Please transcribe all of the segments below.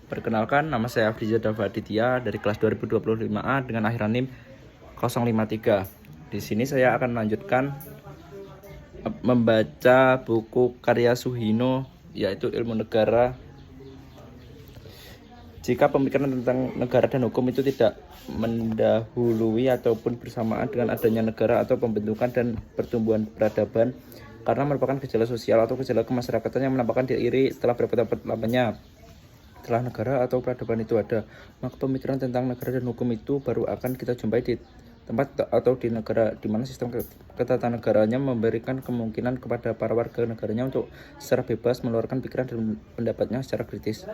Perkenalkan, nama saya Afrizal Aditya dari kelas 2025A dengan akhiran NIM 053. Di sini saya akan melanjutkan membaca buku karya Suhino, yaitu Ilmu Negara. Jika pemikiran tentang negara dan hukum itu tidak mendahului ataupun bersamaan dengan adanya negara atau pembentukan dan pertumbuhan peradaban, karena merupakan gejala sosial atau gejala kemasyarakatan yang menampakkan diri setelah berabad-abad lamanya. Setelah negara atau peradaban itu ada, maka pemikiran tentang negara dan hukum itu baru akan kita jumpai di tempat atau di negara di mana sistem ketatanegaranya memberikan kemungkinan kepada para warga negaranya untuk secara bebas meluarkan pikiran dan pendapatnya secara kritis.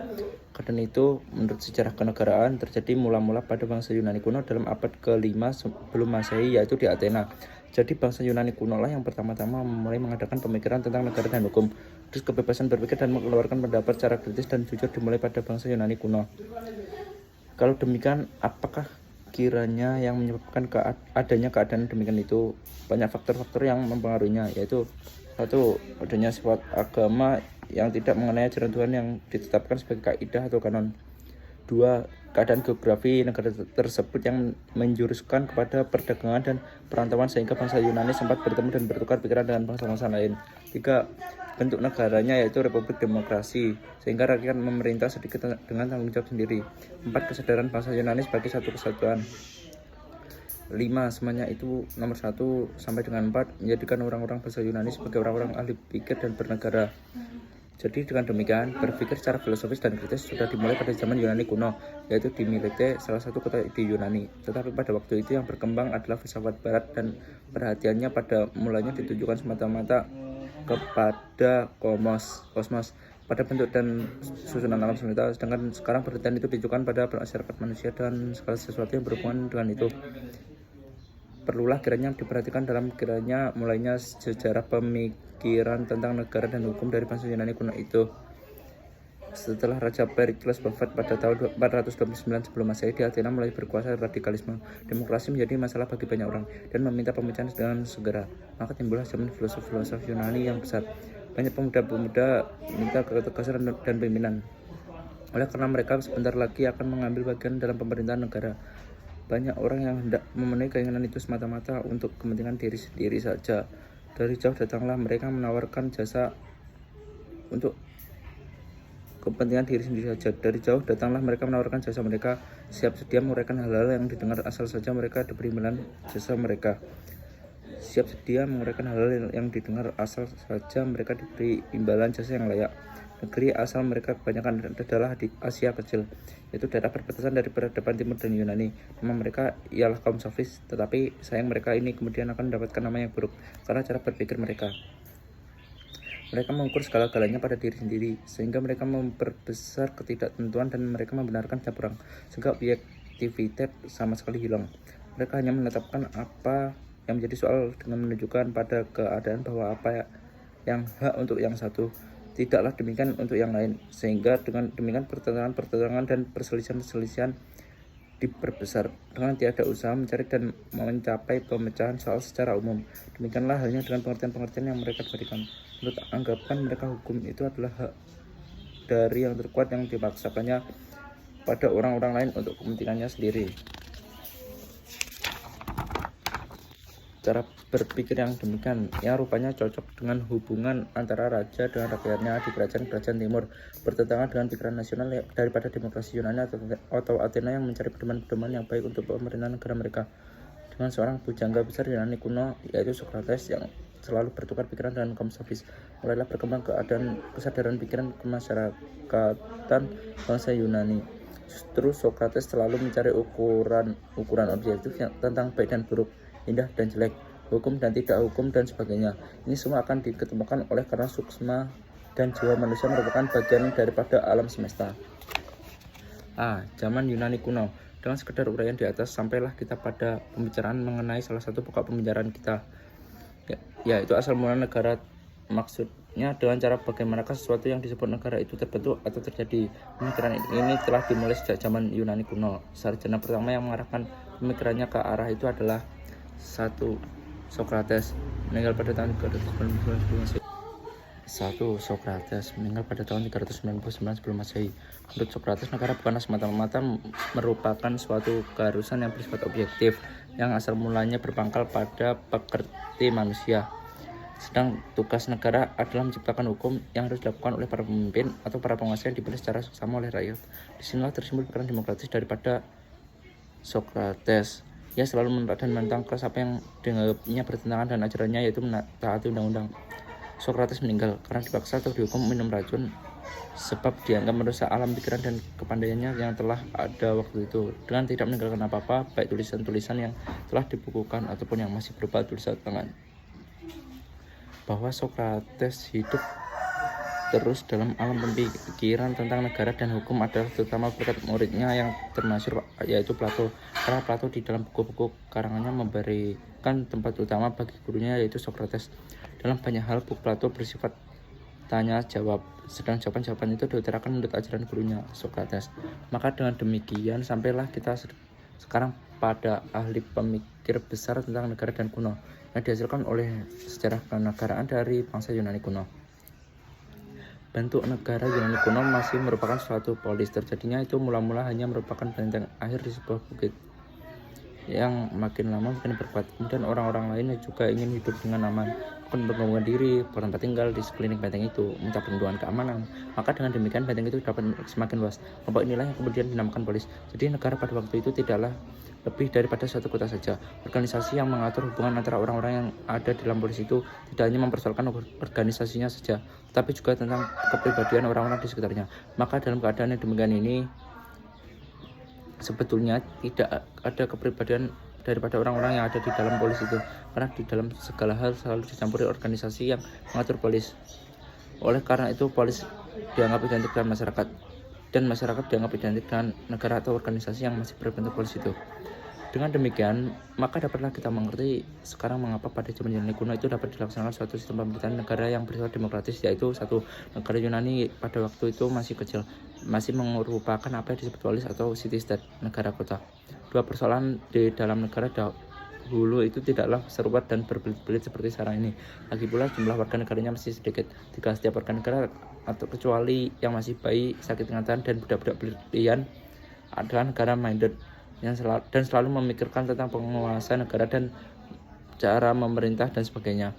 Karena itu, menurut sejarah kenegaraan terjadi mula-mula pada bangsa Yunani kuno dalam abad ke-5 sebelum Masehi, yaitu di Athena. Jadi bangsa Yunani kuno lah yang pertama-tama mulai mengadakan pemikiran tentang negara dan hukum. Terus kebebasan berpikir dan mengeluarkan pendapat secara kritis dan jujur dimulai pada bangsa Yunani kuno. Kalau demikian, apakah kiranya yang menyebabkan adanya keadaan demikian itu? Banyak faktor-faktor yang mempengaruhinya, yaitu satu, adanya sifat agama yang tidak mengenai ajaran Tuhan yang ditetapkan sebagai kaidah atau kanon. Dua, keadaan geografi negara tersebut yang menjuruskan kepada perdagangan dan perantauan sehingga bangsa Yunani sempat bertemu dan bertukar pikiran dengan bangsa-bangsa lain. Tiga, bentuk negaranya yaitu republik demokrasi sehingga rakyat memerintah sedikit dengan tanggung jawab sendiri. Empat, kesadaran bangsa Yunani sebagai satu kesatuan. 5. Semuanya itu nomor 1 sampai dengan 4 menjadikan orang-orang bangsa Yunani sebagai orang-orang ahli pikir dan bernegara. Jadi dengan demikian, berpikir secara filosofis dan kritis sudah dimulai pada zaman Yunani kuno, yaitu di Milete, salah satu kota di Yunani. Tetapi pada waktu itu yang berkembang adalah filsafat barat dan perhatiannya pada mulanya ditujukan semata-mata kepada kosmos, pada bentuk dan susunan alam semesta, sedangkan sekarang perhatian itu ditujukan pada masyarakat manusia dan segala sesuatu yang berhubungan dengan itu. Perlulah kiranya diperhatikan dalam kiranya mulainya sejarah pemikiran tentang negara dan hukum dari bangsa Yunani kuno itu. Setelah Raja Perikles wafat pada tahun 429 sebelum Masehi, di Athena mulai berkuasa radikalisme. Demokrasi menjadi masalah bagi banyak orang dan meminta pemecahan dengan segera. Maka timbullah zaman filosof-filosof Yunani yang besar. Banyak pemuda-pemuda minta ketegasan dan pimpinan. Oleh karena mereka sebentar lagi akan mengambil bagian dalam pemerintahan negara. Banyak orang yang hendak memenuhi keinginan itu semata-mata untuk kepentingan diri sendiri saja. Dari jauh datanglah mereka menawarkan jasa untuk kepentingan diri sendiri saja. Dari jauh datanglah mereka menawarkan jasa mereka, siap sedia menguraikan hal-hal yang didengar asal saja mereka diberi imbalan jasa mereka. Siap sedia menguraikan hal-hal yang didengar asal saja mereka diberi imbalan jasa yang layak. Negeri asal mereka kebanyakan adalah di Asia Kecil, yaitu daerah perbatasan dari peradaban timur dan Yunani. Nama mereka ialah kaum sofis, tetapi sayang mereka ini kemudian akan mendapatkan nama yang buruk karena cara berpikir mereka. Mereka mengukur segala-galanya pada diri sendiri, sehingga mereka memperbesar ketidaktentuan dan mereka membenarkan campuran, sehingga objektivitas sama sekali hilang. Mereka hanya menetapkan apa yang menjadi soal dengan menunjukkan pada keadaan bahwa apa yang hak untuk yang satu tidaklah demikian untuk yang lain, sehingga dengan demikian pertentangan dan perselisihan diperbesar dengan tiada usaha mencari dan mencapai pemecahan soal secara umum. Demikianlah halnya dengan pengertian-pengertian yang mereka berikan. Menurut anggapan mereka, hukum itu adalah hak dari yang terkuat yang dipaksakannya pada orang-orang lain untuk kepentingannya sendiri. Cara berpikir yang demikian yang rupanya cocok dengan hubungan antara raja dengan rakyatnya di kerajaan-kerajaan timur, bertentangan dengan pikiran nasional daripada demokrasi Yunani atau Athena yang mencari pedoman-pedoman yang baik untuk pemerintahan negara mereka. Dengan seorang pujangga besar Yunani kuno, yaitu Socrates, yang selalu bertukar pikiran dengan kaum sofis, mulailah berkembang keadaan kesadaran pikiran kemasyarakatan bangsa Yunani. Justru Socrates selalu mencari ukuran objektif tentang baik dan buruk, indah dan jelek, hukum dan tidak hukum, dan sebagainya. Ini semua akan diketemukan oleh karena suksma dan jiwa manusia merupakan bagian daripada alam semesta. Zaman Yunani kuno. Dengan sekedar uraian di atas, sampailah kita pada pembicaraan mengenai salah satu pokok pembicaraan kita, yaitu asal mula negara. Maksudnya dengan cara bagaimanakah sesuatu yang disebut negara itu terbentuk atau terjadi. Pemikiran ini telah dimulai sejak zaman Yunani kuno. Sarjana pertama yang mengarahkan pemikirannya ke arah itu adalah 1. Socrates, meninggal pada tahun 390 sebelum Masehi. 1. Socrates meninggal pada tahun 399 sebelum Masehi. Menurut Socrates, negara bukanlah semata-mata merupakan suatu keharusan yang bersifat objektif, yang asal mulanya berpangkal pada pekerti manusia. Sedang tugas negara adalah menciptakan hukum yang harus dilakukan oleh para pemimpin atau para penguasa yang dipilih secara sama oleh rakyat. Disinilah tersimbol pikiran demokratis daripada Socrates. Ia selalu menolak dan menentang keras apa yang dianggapnya bertentangan dengan ajarannya, yaitu menaati undang-undang. Socrates meninggal karena dipaksa atau dihukum minum racun sebab dianggap merusak alam pikiran dan kepandaiannya yang telah ada waktu itu, dengan tidak meninggalkan apa-apa, baik tulisan-tulisan yang telah dibukukan ataupun yang masih berupa tulisan tangan. Bahwa Socrates hidup terus dalam alam pemikiran tentang negara dan hukum adalah terutama berkat muridnya yang termasyhur, yaitu Plato. Karena Plato di dalam buku-buku karangannya memberikan tempat utama bagi gurunya, yaitu Socrates. Dalam banyak hal, buku Plato bersifat tanya jawab, sedang jawaban-jawaban itu diutarakan menurut ajaran gurunya Socrates. Maka dengan demikian sampailah kita sekarang pada ahli pemikir besar tentang negara dan kuno yang dihasilkan oleh sejarah kenegaraan dari bangsa Yunani kuno. Bentuk negara Yunani kuno masih merupakan suatu polis. Terjadinya itu mula-mula hanya merupakan benteng akhir di sebuah bukit yang makin lama makin berkuat. Kemudian orang-orang lain juga ingin hidup dengan aman, bukan bergabungan diri, bertempat tinggal di sekeliling benteng itu, minta perlindungan keamanan. Maka dengan demikian benteng itu dapat semakin luas. Kelompok inilah yang kemudian dinamakan polis. Jadi negara pada waktu itu tidaklah lebih daripada suatu kota saja. Organisasi yang mengatur hubungan antara orang-orang yang ada di dalam polis itu tidak hanya mempersoalkan organisasinya saja, tapi juga tentang kepribadian orang-orang di sekitarnya. Maka dalam keadaan yang demikian ini, sebetulnya tidak ada kepribadian daripada orang-orang yang ada di dalam polis itu, karena di dalam segala hal selalu dicampuri organisasi yang mengatur polis. Oleh karena itu, polis dianggap identik dengan masyarakat, dan masyarakat dianggap identik dengan negara atau organisasi yang masih berbentuk polis itu. Dengan demikian, maka dapatlah kita mengerti sekarang mengapa pada zaman Yunani kuno itu dapat dilaksanakan suatu sistem pemerintahan negara yang bersifat demokratis, yaitu 1. Negara Yunani pada waktu itu masih kecil, masih merupakan apa yang disebut polis atau city-state, negara kota. 2. Persoalan di dalam negara dahulu itu tidaklah serupa dan berbelit-belit seperti sekarang ini. Lagi pula jumlah warga negaranya masih sedikit. 3. Setiap warga negara atau kecuali yang masih bayi, sakit ingatan, dan budak-budak brilian adalah negara minded dan selalu memikirkan tentang penguasa negara dan cara memerintah dan sebagainya.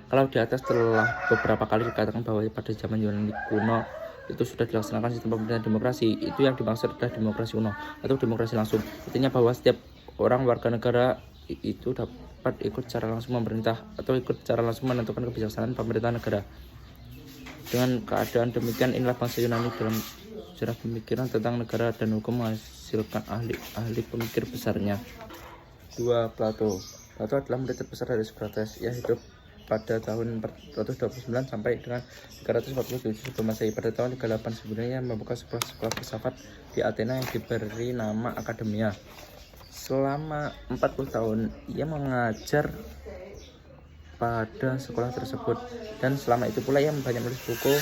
Kalau di atas telah beberapa kali dikatakan bahwa pada zaman Yunani kuno itu sudah dilaksanakan sistem pemerintahan demokrasi, itu yang dimaksud adalah demokrasi kuno atau demokrasi langsung. Artinya bahwa setiap orang warga negara itu dapat ikut secara langsung memerintah atau ikut secara langsung menentukan kebijaksanaan pemerintahan negara. Dengan keadaan demikian, inilah bangsa Yunani dalam sejarah pemikiran tentang negara dan hukum menghasilkan ahli pemikir besarnya. 2. Plato adalah murid terbesar dari Socrates. Ia hidup pada tahun 429 sampai dengan 347 sebelum Masehi. Pada tahun 38 sebenarnya membuka sebuah sekolah filsafat di Athena yang diberi nama Akademia. Selama 40 tahun ia mengajar pada sekolah tersebut, dan selama itu pula ia banyak menulis buku.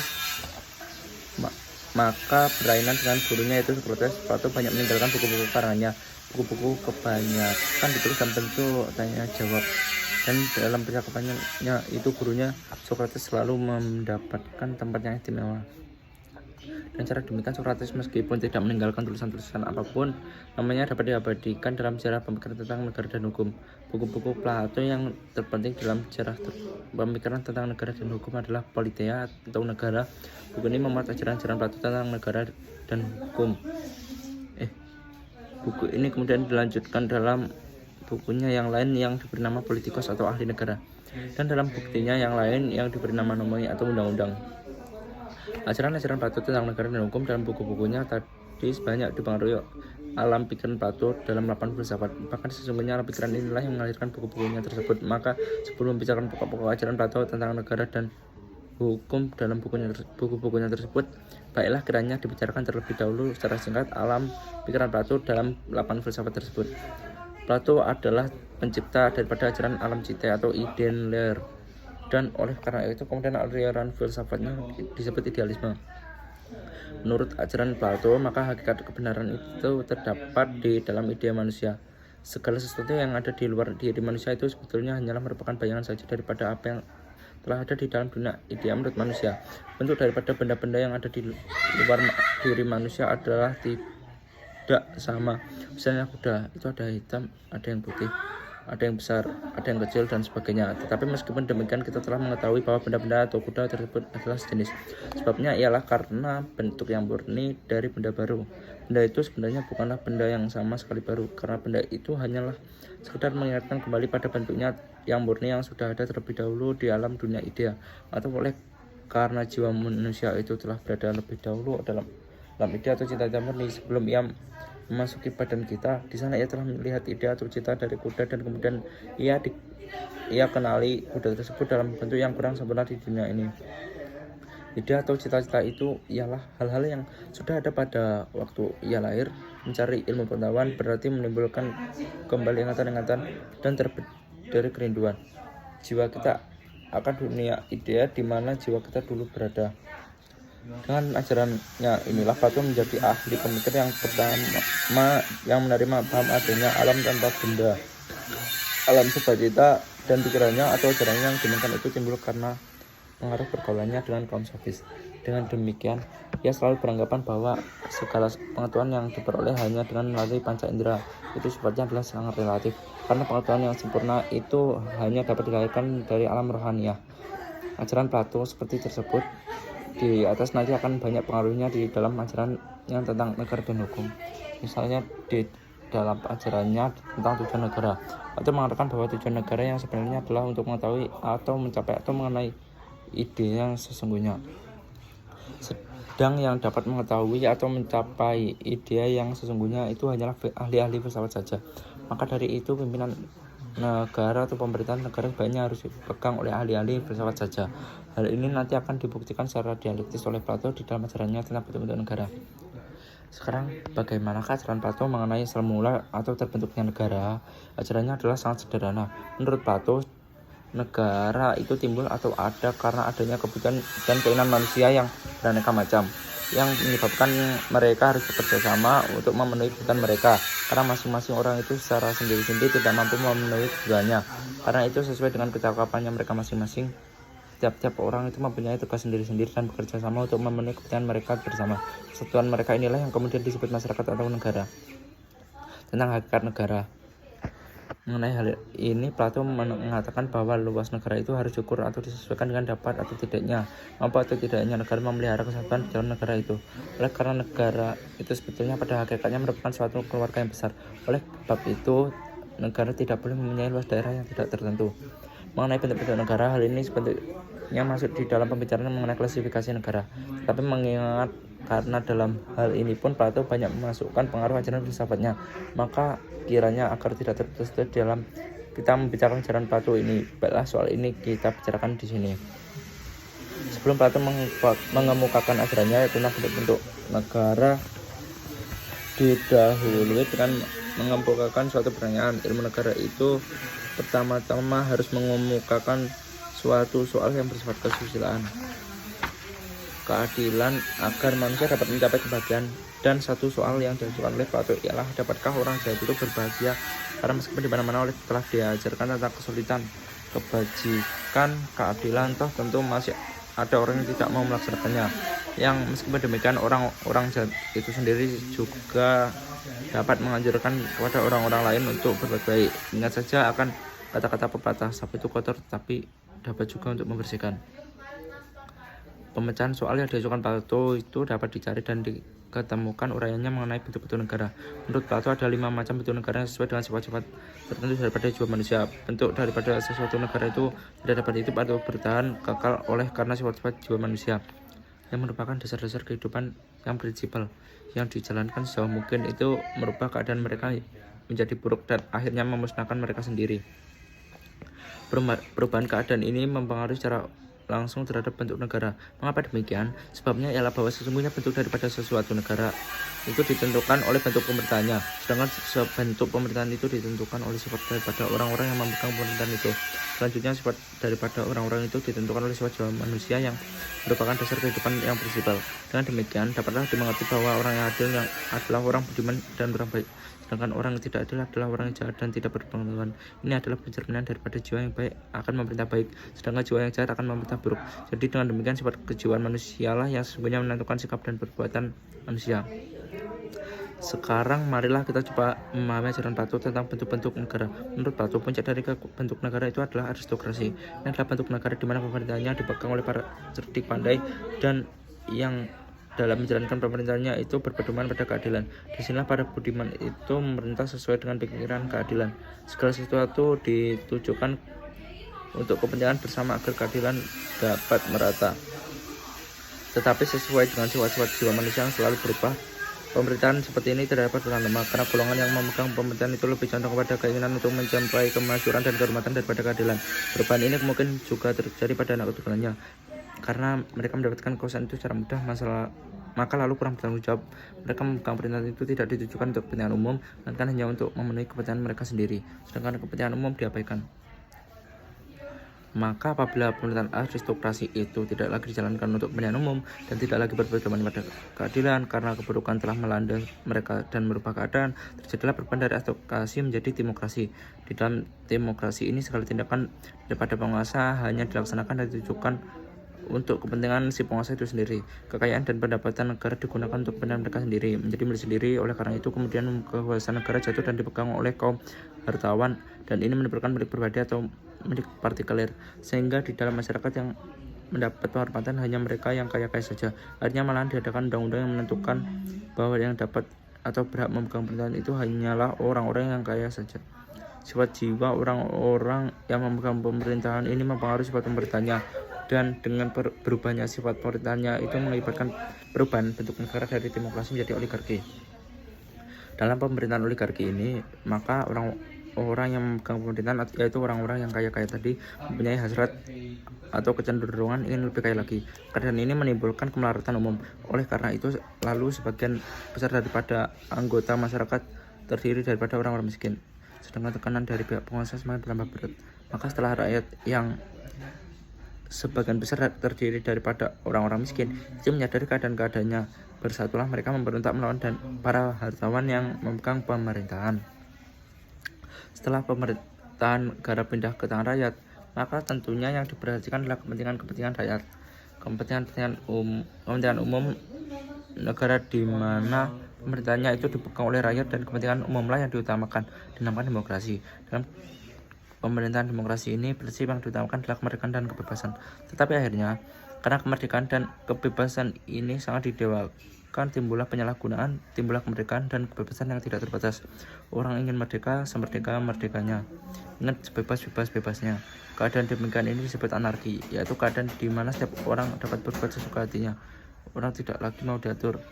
Maka berlainan dengan gurunya yaitu Socrates, Plato banyak meninggalkan buku-buku karangannya. Buku-buku kebanyakan ditulis dalam bentuk tanya jawab, dan dalam percakapannya itu gurunya Socrates selalu mendapatkan tempat yang istimewa. Dan cara demikian Socrates meskipun tidak meninggalkan tulisan-tulisan apapun, namanya dapat diabadikan dalam sejarah pemikiran tentang negara dan hukum. Buku-buku Plato yang terpenting dalam sejarah pemikiran tentang negara dan hukum adalah Politeia atau Negara. Buku ini memuat ajaran-ajaran Plato tentang negara dan hukum. Buku ini kemudian dilanjutkan dalam bukunya yang lain yang diberi nama Politikos atau Ahli Negara, dan dalam buktinya yang lain yang diberi nama Nomoi atau Undang-Undang. Ajaran-ajaran Plato tentang negara dan hukum dalam buku-bukunya tadi sebanyak dipengaruhi alam pikiran Plato dalam 8 filsafat. Bahkan sesungguhnya alam pikiran inilah yang mengalirkan buku-bukunya tersebut. Maka sebelum membicarakan pokok-pokok ajaran Plato tentang negara dan hukum dalam buku-bukunya tersebut, baiklah kiranya dibicarakan terlebih dahulu secara singkat alam pikiran Plato dalam 8 filsafat tersebut. Plato adalah pencipta daripada ajaran alam cite atau Iden dan oleh karena itu kemudian aliran filsafatnya disebut idealisme. Menurut ajaran Plato, maka hakikat kebenaran itu terdapat di dalam ide manusia. Segala sesuatu yang ada di luar diri manusia itu sebetulnya hanyalah merupakan bayangan saja daripada apa yang telah ada di dalam dunia ideal menurut manusia. Bentuk daripada benda-benda yang ada di luar diri manusia adalah tidak sama. Misalnya kuda itu ada hitam, ada yang putih, ada yang besar, ada yang kecil, dan sebagainya. Tetapi meskipun demikian, kita telah mengetahui bahwa benda-benda atau kuda tersebut adalah sejenis. Sebabnya ialah karena bentuk yang murni dari benda baru. Benda itu sebenarnya bukanlah benda yang sama sekali baru, karena benda itu hanyalah sekedar mengingatkan kembali pada bentuknya yang murni yang sudah ada terlebih dahulu di alam dunia idea, atau oleh karena jiwa manusia itu telah berada lebih dahulu dalam ide atau cita-cita murni sebelum ia memasuki badan kita. Di sana ia telah melihat ide atau cita dari kuda, dan kemudian ia kenali kuda tersebut dalam bentuk yang kurang sempurna di dunia ini. Ide atau cita-cita itu ialah hal-hal yang sudah ada pada waktu ia lahir. Mencari ilmu pengetahuan berarti menimbulkan kembali ingatan-ingatan dan terbit dari kerinduan jiwa kita akan dunia ide di mana jiwa kita dulu berada. Dengan ajarannya inilah Plato menjadi ahli pemikir yang pertama yang menerima paham adanya alam tanpa benda. Alam sebacita dan pikirannya atau ajarannya yang demikian itu timbul karena pengaruh pergaulannya dengan kaum sofis. Dengan demikian, ia selalu beranggapan bahwa segala pengetahuan yang diperoleh hanya dengan melalui panca indera itu sifatnya adalah sangat relatif, karena pengetahuan yang sempurna itu hanya dapat dilahirkan dari alam rohaniah. Ajaran Plato seperti tersebut di atas nanti akan banyak pengaruhnya di dalam ajaran yang tentang negara dan hukum. Misalnya di dalam ajarannya tentang tujuan negara, atau mengatakan bahwa tujuan negara yang sebenarnya adalah untuk mengetahui atau mencapai atau mengenai ide yang sesungguhnya. Sedang yang dapat mengetahui atau mencapai ide yang sesungguhnya itu hanyalah ahli-ahli filsafat saja. Maka dari itu pimpinan negara atau pemerintahan negara sebaiknya harus dipegang oleh ahli-ahli filsafat saja. Hal ini nanti akan dibuktikan secara dialektis oleh Plato di dalam ajarannya tentang bentuk-bentuk negara. Sekarang, bagaimanakah ajaran Plato mengenai asal mula atau terbentuknya negara? Ajarannya adalah sangat sederhana. Menurut Plato, negara itu timbul atau ada karena adanya kebutuhan dan keinginan manusia yang beraneka macam, yang menyebabkan mereka harus bekerja sama untuk memenuhi kebutuhan mereka, karena masing-masing orang itu secara sendiri-sendiri tidak mampu memenuhi kebutuhannya. Karena itu sesuai dengan kecakapannya mereka masing-masing, tiap-tiap orang itu mempunyai tugas sendiri-sendiri dan bekerja sama untuk memenuhi kebutuhan mereka bersama. Kesatuan mereka inilah yang kemudian disebut masyarakat atau negara. Tentang hakikat negara. Mengenai hal ini, Plato mengatakan bahwa luas negara itu harus diukur atau disesuaikan dengan dapat atau tidaknya, mampu atau tidaknya negara memelihara kesatuan di dalam negara itu. Oleh karena negara itu sebetulnya pada hakikatnya merupakan suatu keluarga yang besar. Oleh sebab itu, negara tidak boleh mempunyai luas daerah yang tidak tertentu. Mengenai bentuk-bentuk negara, hal ini sebetulnya masuk di dalam pembicaraan mengenai klasifikasi negara. Tapi mengingat karena dalam hal ini pun Plato banyak memasukkan pengaruh ajaran filsafatnya, maka kiranya agar tidak terputus dalam kita membicarakan ajaran Plato ini, baiklah soal ini kita bicarakan di sini. Sebelum Plato mengemukakan ajarannya tentang bentuk-bentuk negara, didahului dengan mengemukakan suatu pertanyaan. Ilmu negara itu pertama-tama harus mengemukakan suatu soal yang bersifat kesusilaan, keadilan, agar manusia dapat mencapai kebahagiaan. Dan satu soal yang diajukan oleh Plato ialah, dapatkah orang jahat itu berbahagia? Karena meskipun di mana-mana oleh telah diajarkan tentang kesulitan, kebajikan, keadilan, toh tentu masih ada orang yang tidak mau melaksanakannya. Yang meskipun demikian, orang jahat itu sendiri juga dapat menganjurkan kepada orang-orang lain untuk berbuat baik. Ingat saja akan kata-kata pepatah, sapi itu kotor tetapi dapat juga untuk membersihkan. Pemecahan soal yang diajukan Plato itu dapat dicari dan diketemukan uraiannya mengenai bentuk-bentuk negara. Menurut Plato ada 5 macam bentuk negara yang sesuai dengan sifat-sifat tertentu daripada jiwa manusia. Bentuk daripada sesuatu negara itu tidak dapat hidup atau bertahan kekal oleh karena sifat-sifat jiwa manusia, yang merupakan dasar-dasar kehidupan yang prinsipal, yang dijalankan sejauh mungkin itu merubah keadaan mereka menjadi buruk dan akhirnya memusnahkan mereka sendiri. Perubahan keadaan ini mempengaruhi secara langsung terhadap bentuk negara. Mengapa demikian? Sebabnya ialah bahwa sesungguhnya bentuk daripada sesuatu negara itu ditentukan oleh bentuk pemerintahnya, sedangkan bentuk pemerintahan itu ditentukan oleh sifat daripada orang-orang yang memegang pemerintahan itu. Selanjutnya, sifat daripada orang-orang itu ditentukan oleh sifat jiwa manusia yang merupakan dasar kehidupan yang prinsipal. Dengan demikian, dapatlah dimengerti bahwa orang yang adil yang adalah orang budiman dan orang baik, sedangkan orang yang tidak adil adalah orang yang jahat dan tidak berpengetahuan. Ini adalah pencerminan daripada jiwa yang baik akan memerintah baik, sedangkan jiwa yang jahat akan memerintah buruk. Jadi dengan demikian sifat kejiwaan manusialah yang sesungguhnya menentukan sikap dan perbuatan manusia. Sekarang marilah kita coba memahami ajaran Plato tentang bentuk-bentuk negara. Menurut Plato, puncak dari bentuk negara itu adalah aristokrasi. Ini adalah bentuk negara di mana pemerintahnya dipegang oleh para cerdik pandai dan yang dalam menjalankan pemerintahannya itu berpedoman pada keadilan. Disinilah para budiman itu memerintah sesuai dengan pikiran keadilan. Segala sesuatu ditujukan untuk kepentingan bersama agar keadilan dapat merata. Tetapi sesuai dengan sifat-sifat jiwa manusia yang selalu berubah, pemerintahan seperti ini tidak dapat bertahan lama karena golongan yang memegang pemerintahan itu lebih condong kepada keinginan untuk mencapai kemakmuran dan kehormatan daripada keadilan. Perubahan ini mungkin juga terjadi pada anak keturunannya karena mereka mendapatkan kekuasaan itu secara mudah, maka lalu kurang bertanggung jawab. Mereka memegang pemerintahan itu tidak ditujukan untuk kepentingan umum, melainkan hanya untuk memenuhi kepentingan mereka sendiri, sedangkan kepentingan umum diabaikan. Maka apabila pemerintahan aristokrasi itu tidak lagi dijalankan untuk kepentingan umum dan tidak lagi berpedoman pada keadilan karena keburukan telah melanda mereka dan merubah keadaan, terjadilah perubahan dari aristokrasi menjadi demokrasi. Di dalam demokrasi ini segala tindakan daripada penguasa hanya dilaksanakan dan ditujukan untuk kepentingan si penguasa itu sendiri. Kekayaan dan pendapatan negara digunakan untuk kepentingan mereka sendiri, menjadi milik sendiri. Oleh karena itu kemudian kekuasaan negara jatuh dan dipegang oleh kaum hartawan, dan ini menimbulkan milik pribadi atau milik partikuler, sehingga di dalam masyarakat yang mendapat penghormatan hanya mereka yang kaya-kaya saja. Akhirnya malahan diadakan undang-undang yang menentukan bahwa yang dapat atau berhak memegang pemerintahan itu hanyalah orang-orang yang kaya saja. Sifat jiwa orang-orang yang memegang pemerintahan ini mempengaruhi sifat pemerintahnya, dan dengan berubahnya sifat pemerintahannya itu mengakibatkan perubahan bentuk negara dari demokrasi menjadi oligarki. Dalam pemerintahan oligarki ini, maka orang yang memegang pemerintahan, yaitu orang-orang yang kaya-kaya tadi, mempunyai hasrat atau kecenderungan ingin lebih kaya lagi. Keadaan ini menimbulkan kemelaratan umum. Oleh karena itu, lalu sebagian besar daripada anggota masyarakat terdiri daripada orang-orang miskin, sedangkan tekanan dari pihak penguasa semakin bertambah berat. Maka setelah rakyat yang sebagian besar terdiri daripada orang-orang miskin itu menyadari keadaannya, bersatulah mereka memberontak melawan dan para hartawan yang memegang pemerintahan. Setelah pemerintahan negara pindah ke tangan rakyat, maka tentunya yang diperhatikan adalah kepentingan rakyat, kepentingan umum negara di mana pemerintahnya itu dipegang oleh rakyat, dan kepentingan umumlah yang diutamakan, dinamakan demokrasi. Dalam pemerintahan demokrasi ini, prinsip yang diutamakan adalah kemerdekaan dan kebebasan. Tetapi akhirnya, karena kemerdekaan dan kebebasan ini sangat didewakan, timbullah penyalahgunaan, timbullah kemerdekaan dan kebebasan yang tidak terbatas. Orang ingin merdeka semerdeka-merdekanya, ingat sebebas-bebasnya. Keadaan demikian ini disebut anarki, yaitu keadaan di mana setiap orang dapat berbuat sesuka hatinya. Orang tidak lagi mau diatur,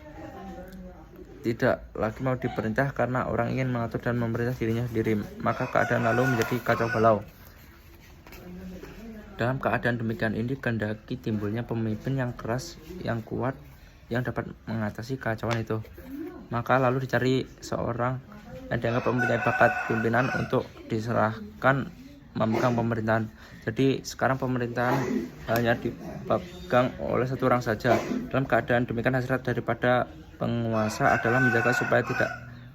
tidak lagi mau diperintah, karena orang ingin mengatur dan memerintah dirinya sendiri. Maka keadaan lalu menjadi kacau balau. Dalam keadaan demikian ini kehendaki timbulnya pemimpin yang keras, yang kuat, yang dapat mengatasi kekacauan itu. Maka lalu dicari seorang yang dianggap mempunyai bakat pimpinan untuk diserahkan memegang pemerintahan. Jadi sekarang pemerintahan hanya dipegang oleh satu orang saja. Dalam keadaan demikian, hasrat daripada penguasa adalah menjaga supaya tidak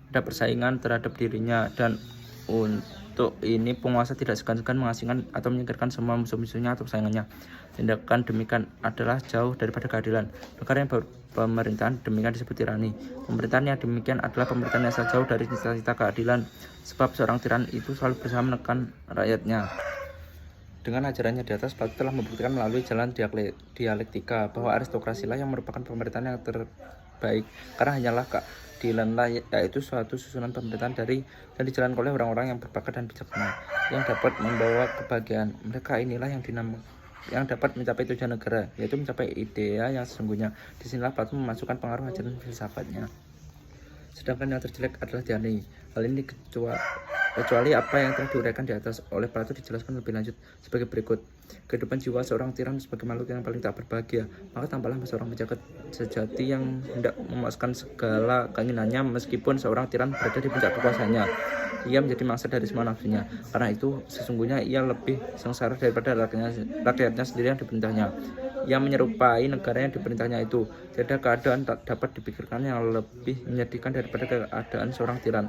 ada persaingan terhadap dirinya, dan untuk ini penguasa tidak segan-segan mengasingkan atau menyingkirkan semua musuh-musuhnya atau saingannya. Tindakan demikian adalah jauh daripada keadilan. Negara yang pemerintahan demikian disebut tirani. Pemerintahan yang demikian adalah pemerintahan yang jauh dari cita-cita keadilan, sebab seorang tiran itu selalu berusaha menekan rakyatnya. Dengan ajarannya di atas, Plato telah membuktikan melalui jalan dialektika bahwa aristokrasilah yang merupakan pemerintahan yang terbaik, karena hanyalah keadilanlah, yaitu suatu susunan pemerintahan dan dijalankan oleh orang-orang yang berbakat dan bijaksana, yang dapat membawa kebahagiaan. Mereka inilah yang dapat mencapai tujuan negara, yaitu mencapai idea yang sesungguhnya. Disinilah Plato memasukkan pengaruh ajaran filsafatnya. Sedangkan yang terjelek adalah tirani. Hal ini kecuali apa yang telah diuraikan di atas. Oleh Plato dijelaskan lebih lanjut sebagai berikut. Kehidupan jiwa seorang tiran sebagai makhluk yang paling tak berbahagia. Maka tampaklah seorang penjaga sejati yang hendak memuaskan segala keinginannya meskipun seorang tiran berada di puncak kekuasaannya. Ia menjadi mangsa dari semua nafsunya. Karena itu sesungguhnya ia lebih sengsara daripada rakyatnya sendiri yang diperintahnya. Ia menyerupai negara yang diperintahnya itu. Tidak keadaan tak dapat dipikirkan yang lebih menyedihkan daripada keadaan seorang tiran.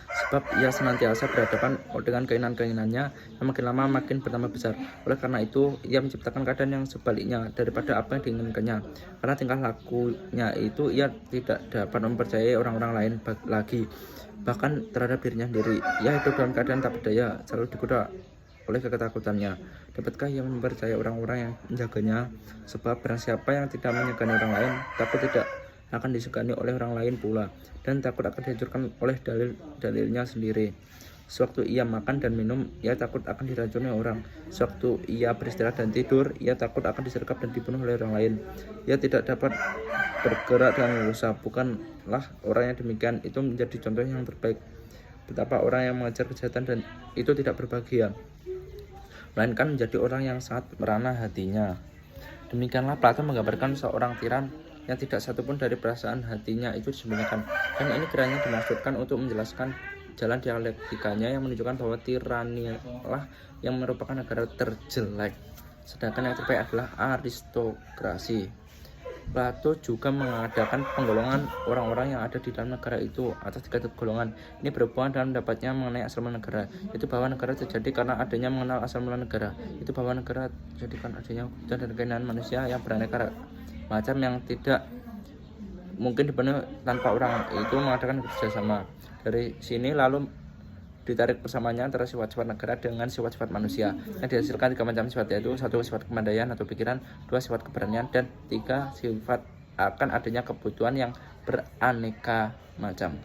Sebab ia senantiasa berhadapan dengan keinginan-keinginannya yang makin lama makin bertambah besar. Oleh karena itu, ia menciptakan keadaan yang sebaliknya daripada apa yang diinginkannya. Karena tingkah lakunya itu, ia tidak dapat mempercayai orang-orang lain lagi, bahkan terhadap dirinya sendiri. Ia hidup dalam keadaan tak berdaya, selalu digoda oleh ketakutannya. Dapatkah ia mempercayai orang-orang yang menjaganya? Sebab barang siapa yang tidak menyegani orang lain, takut tidak akan disegani oleh orang lain pula, dan takut akan dihancurkan oleh dalil-dalilnya sendiri. Sewaktu ia makan dan minum, ia takut akan diracuni orang. Sewaktu ia beristirahat dan tidur, ia takut akan disergap dan dibunuh oleh orang lain. Ia tidak dapat bergerak dengan leluasa. Bukanlah orang yang demikian itu menjadi contoh yang terbaik. Betapa orang yang mengejar kejahatan dan itu tidak berbahagia, melainkan menjadi orang yang sangat merana hatinya. Demikianlah Plato menggambarkan seorang tiran yang tidak satupun dari perasaan hatinya itu disembunyikan. Dan ini kiranya dimaksudkan untuk menjelaskan jalan dialektikanya yang menunjukkan bahwa tiranilah yang merupakan negara terjelek, sedangkan yang terbaik adalah aristokrasi. Plato juga mengadakan penggolongan orang-orang yang ada di dalam negara itu atas 3 golongan. Ini berhubungan dengan pendapatnya mengenai asal mula negara, yaitu bahwa negara terjadi karena adanya mengenal asal mula negara, itu bahwa negara terjadi karena adanya kebutuhan dan keinginan manusia yang beraneka macam yang tidak mungkin dipenuhi tanpa orang itu mengadakan kerjasama. Dari sini lalu ditarik persamaannya antara sifat-sifat negara dengan sifat-sifat manusia yang dihasilkan 3 macam sifat, yaitu 1 sifat kepandaian atau pikiran, 2 sifat keberanian, dan 3 sifat akan adanya kebutuhan yang beraneka macam.